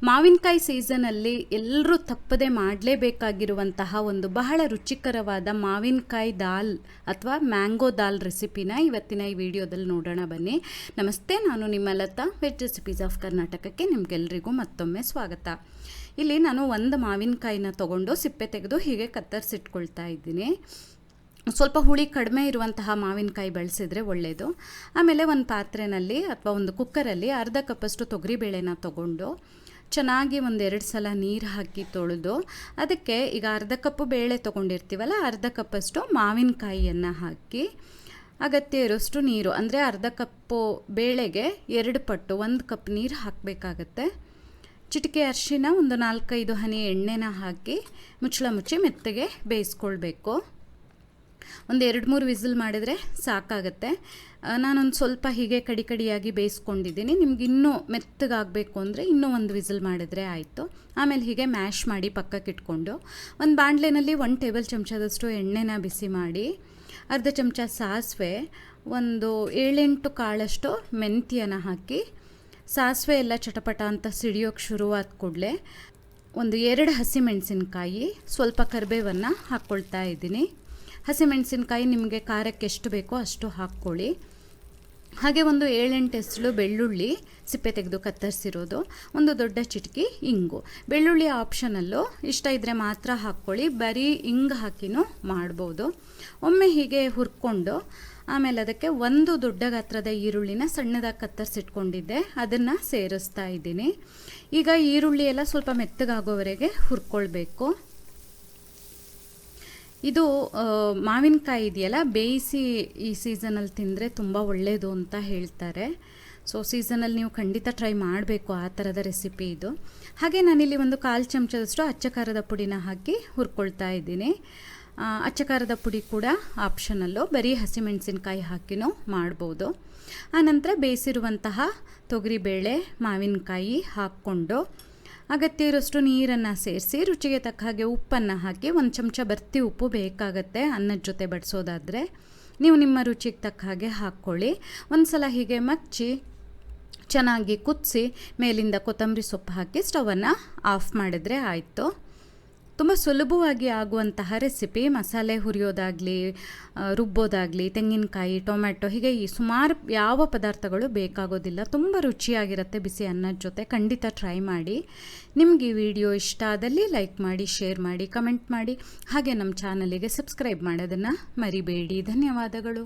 ಮಾವಿನಕಾಯಿ ಸೀಸನಲ್ಲಿ ಎಲ್ಲರೂ ತಪ್ಪದೆ ಮಾಡಲೇಬೇಕಾಗಿರುವಂತಹ ಒಂದು ಬಹಳ ರುಚಿಕರವಾದ ಮಾವಿನಕಾಯಿ ದಾಲ್ ಅಥವಾ ಮ್ಯಾಂಗೋ ದಾಲ್ ರೆಸಿಪಿನ ಇವತ್ತಿನ ಈ ವಿಡಿಯೋದಲ್ಲಿ ನೋಡೋಣ ಬನ್ನಿ. ನಮಸ್ತೆ, ನಾನು ನಿಮ್ಮ ಲತಾ, ವೆಜ್ ರೆಸಿಪೀಸ್ ಆಫ್ ಕರ್ನಾಟಕಕ್ಕೆ ನಿಮಗೆಲ್ಲರಿಗೂ ಮತ್ತೊಮ್ಮೆ ಸ್ವಾಗತ. ಇಲ್ಲಿ ನಾನು ಒಂದು ಮಾವಿನಕಾಯಿನ ತೊಗೊಂಡು ಸಿಪ್ಪೆ ತೆಗೆದು ಹೀಗೆ ಕತ್ತರಿಸಿಟ್ಕೊಳ್ತಾ ಇದ್ದೀನಿ. ಸ್ವಲ್ಪ ಹುಳಿ ಕಡಿಮೆ ಇರುವಂತಹ ಮಾವಿನಕಾಯಿ ಬಳಸಿದರೆ ಒಳ್ಳೆಯದು. ಆಮೇಲೆ ಒಂದು ಪಾತ್ರೆಯಲ್ಲಿ ಅಥವಾ ಒಂದು ಕುಕ್ಕರಲ್ಲಿ ಅರ್ಧ ಕಪ್ಪಷ್ಟು ತೊಗರಿಬೇಳೆನ ತೊಗೊಂಡು ಚೆನ್ನಾಗಿ ಒಂದೆರಡು ಸಲ ನೀರು ಹಾಕಿ ತೊಳೆದು ಅದಕ್ಕೆ ಈಗ ಅರ್ಧ ಕಪ್ಪು ಬೇಳೆ ತೊಗೊಂಡಿರ್ತೀವಲ್ಲ, ಅರ್ಧ ಕಪ್ಪಷ್ಟು ಮಾವಿನಕಾಯಿಯನ್ನು ಹಾಕಿ ಅಗತ್ಯ ಇರೋಷ್ಟು ನೀರು, ಅಂದರೆ ಅರ್ಧ ಕಪ್ಪು ಬೇಳೆಗೆ 2 ಪಟ್ಟು 1 ಕಪ್ ನೀರು ಹಾಕಬೇಕಾಗತ್ತೆ. ಚಿಟಿಕೆ ಅರಿಶಿನ, ಒಂದು 4-5 ಹನಿ ಎಣ್ಣೆನ ಹಾಕಿ ಮುಚ್ಚಳ ಮುಚ್ಚಿ ಮೆತ್ತಗೆ ಬೇಯಿಸ್ಕೊಳ್ಬೇಕು. ಒಂದು 2-3 ವಿಸಿಲ್ ಮಾಡಿದರೆ ಸಾಕಾಗತ್ತೆ. ನಾನೊಂದು ಸ್ವಲ್ಪ ಹೀಗೆ ಕಡಿಯಾಗಿ ಬೇಯಿಸ್ಕೊಂಡಿದ್ದೀನಿ. ನಿಮ್ಗೆ ಇನ್ನೂ ಮೆತ್ತಗಾಗಬೇಕು ಅಂದರೆ ಇನ್ನೂ 1 ವಿಸಿಲ್ ಮಾಡಿದರೆ ಆಯಿತು. ಆಮೇಲೆ ಹೀಗೆ ಮ್ಯಾಶ್ ಮಾಡಿ ಪಕ್ಕಕ್ಕೆ ಇಟ್ಕೊಂಡು ಒಂದು ಬಾಣಲೆಯಲ್ಲಿ 1 ಟೇಬಲ್ ಚಮಚದಷ್ಟು ಎಣ್ಣೆನ ಬಿಸಿ ಮಾಡಿ, ಅರ್ಧ ಚಮಚ ಸಾಸಿವೆ, ಒಂದು 7-8 ಕಾಳಷ್ಟು ಮೆಂತ್ಯನ ಹಾಕಿ, ಸಾಸಿವೆ ಎಲ್ಲ ಚಟಪಟ ಅಂತ ಸಿಡಿಯೋಕ್ಕೆ ಶುರುವಾದ ಕೂಡಲೇ ಒಂದು 2 ಹಸಿಮೆಣಸಿನ್ಕಾಯಿ, ಸ್ವಲ್ಪ ಕರಿಬೇವನ್ನು ಹಾಕ್ಕೊಳ್ತಾ ಇದ್ದೀನಿ. ಹಸಿಮೆಣಸಿನ್ಕಾಯಿ ನಿಮಗೆ ಖಾರಕ್ಕೆ ಎಷ್ಟು ಬೇಕೋ ಅಷ್ಟು ಹಾಕ್ಕೊಳ್ಳಿ. ಹಾಗೆ ಒಂದು 7-8 ಎಸಳು ಬೆಳ್ಳುಳ್ಳಿ ಸಿಪ್ಪೆ ತೆಗೆದು ಕತ್ತರಿಸಿರೋದು, ಒಂದು ದೊಡ್ಡ ಚಿಟಕಿ ಇಂಗು. ಬೆಳ್ಳುಳ್ಳಿ ಆಪ್ಷನಲ್ಲು, ಇಷ್ಟ ಇದ್ದರೆ ಮಾತ್ರ ಹಾಕ್ಕೊಳ್ಳಿ, ಬರೀ ಇಂಗು ಹಾಕಿನೂ ಮಾಡ್ಬೋದು. ಒಮ್ಮೆ ಹೀಗೆ ಹುರ್ಕೊಂಡು ಆಮೇಲೆ ಅದಕ್ಕೆ ಒಂದು ದೊಡ್ಡ ಗಾತ್ರದ ಈರುಳ್ಳಿನ ಸಣ್ಣದಾಗಿ ಕತ್ತರಿಸಿಟ್ಕೊಂಡಿದ್ದೆ, ಅದನ್ನು ಸೇರಿಸ್ತಾ ಇದ್ದೀನಿ. ಈಗ ಈರುಳ್ಳಿ ಎಲ್ಲ ಸ್ವಲ್ಪ ಮೆತ್ತಗಾಗೋವರೆಗೆ ಹುರ್ಕೊಳ್ಬೇಕು. ಇದು ಮಾವಿನಕಾಯಿ ಇದೆಯಲ್ಲ, ಬೇಯಿಸಿ ಈ ಸೀಸನಲ್ಲಿ ತಿಂದರೆ ತುಂಬ ಒಳ್ಳೆಯದು ಅಂತ ಹೇಳ್ತಾರೆ. ಸೊ ಸೀಸನಲ್ಲಿ ನೀವು ಖಂಡಿತ ಟ್ರೈ ಮಾಡಬೇಕು ಆ ಥರದ ರೆಸಿಪಿ ಇದು. ಹಾಗೆ ನಾನಿಲ್ಲಿ ಒಂದು 1/4 ಚಮಚದಷ್ಟು ಅಚ್ಚ ಖಾರದ ಪುಡಿನ ಹಾಕಿ ಹುರ್ಕೊಳ್ತಾ ಇದ್ದೀನಿ. ಅಚ್ಚ ಖಾರದ ಪುಡಿ ಕೂಡ ಆಪ್ಷನಲ್ಲು, ಬರೀ ಹಸಿಮೆಣಸಿನ್ಕಾಯಿ ಹಾಕಿನೂ ಮಾಡ್ಬೋದು. ಆನಂತರ ಬೇಯಿಸಿರುವಂತಹ ತೊಗರಿಬೇಳೆ, ಮಾವಿನಕಾಯಿ ಹಾಕ್ಕೊಂಡು ಅಗತ್ಯ ಇರೋಷ್ಟು ನೀರನ್ನು ಸೇರಿಸಿ, ರುಚಿಗೆ ತಕ್ಕ ಹಾಗೆ ಉಪ್ಪನ್ನು ಹಾಕಿ, 1 ಚಮಚ ಬರ್ತಿ ಉಪ್ಪು ಬೇಕಾಗತ್ತೆ ಅನ್ನದ ಜೊತೆ ಬಡಿಸೋದಾದರೆ. ನೀವು ನಿಮ್ಮ ರುಚಿಗೆ ತಕ್ಕ ಹಾಗೆ ಹಾಕ್ಕೊಳ್ಳಿ. ಒಂದು ಸಲ ಹೀಗೆ ಮಚ್ಚಿ ಚೆನ್ನಾಗಿ ಕುದಿಸಿ ಮೇಲಿಂದ ಕೊತ್ತಂಬರಿ ಸೊಪ್ಪು ಹಾಕಿ ಸ್ಟವನ್ನು ಆಫ್ ಮಾಡಿದರೆ ಆಯಿತು. ತುಂಬ ಸುಲಭವಾಗಿ ಆಗುವಂತಹ ರೆಸಿಪಿ. ಮಸಾಲೆ ಹುರಿಯೋದಾಗಲಿ, ರುಬ್ಬೋದಾಗಲಿ, ತೆಂಗಿನಕಾಯಿ, ಟೊಮೆಟೊ, ಹೀಗೆ ಈ ಸುಮಾರು ಯಾವ ಪದಾರ್ಥಗಳು ಬೇಕಾಗೋದಿಲ್ಲ. ತುಂಬ ರುಚಿಯಾಗಿರುತ್ತೆ ಬಿಸಿ ಅನ್ನದ ಜೊತೆ. ಖಂಡಿತ ಟ್ರೈ ಮಾಡಿ. ನಿಮಗೆ ಈ ವಿಡಿಯೋ ಇಷ್ಟ ಆದಲ್ಲಿ ಲೈಕ್ ಮಾಡಿ, ಶೇರ್ ಮಾಡಿ, ಕಮೆಂಟ್ ಮಾಡಿ. ಹಾಗೆ ನಮ್ಮ ಚಾನಲಿಗೆ ಸಬ್ಸ್ಕ್ರೈಬ್ ಮಾಡೋದನ್ನು ಮರಿಬೇಡಿ. ಧನ್ಯವಾದಗಳು.